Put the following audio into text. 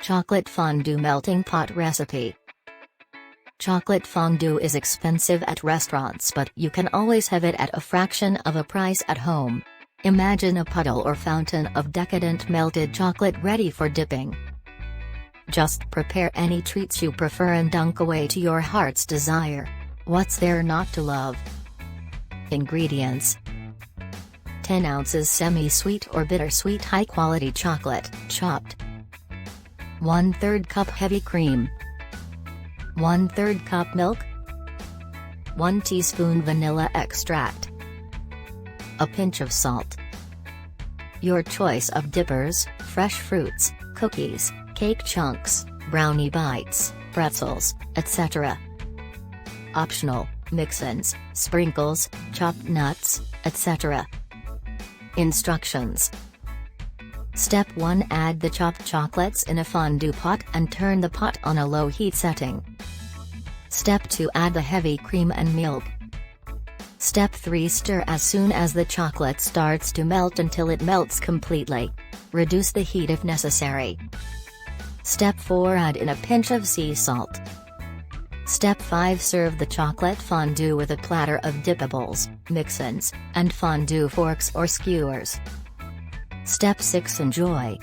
Chocolate fondue melting pot recipe. Chocolate fondue is expensive at restaurants, but you can always have it at a fraction of a price at home. Imagine a puddle or fountain of decadent melted chocolate ready for dipping. Just prepare any treats you prefer and dunk away to your heart's desire. What's there not to love? Ingredients: 10 ounces semi-sweet or bittersweet high-quality chocolate, chopped. 1/3 cup heavy cream. 1/3 cup milk. 1 teaspoon vanilla extract. A pinch of salt. Your choice of dippers: fresh fruits, cookies, cake chunks, brownie bites, pretzels, etc. Optional: mix-ins, sprinkles, chopped nuts, etc. Instructions. Step 1: Add the chopped chocolates in a fondue pot and turn the pot on a low heat setting. Step 2: Add the heavy cream and milk. Step 3: Stir as soon as the chocolate starts to melt until it melts completely. Reduce the heat if necessary. Step 4: Add in a pinch of sea salt. Step 5: Serve the chocolate fondue with a platter of dippables, mix-ins, and fondue forks or skewers. Step 6: Enjoy.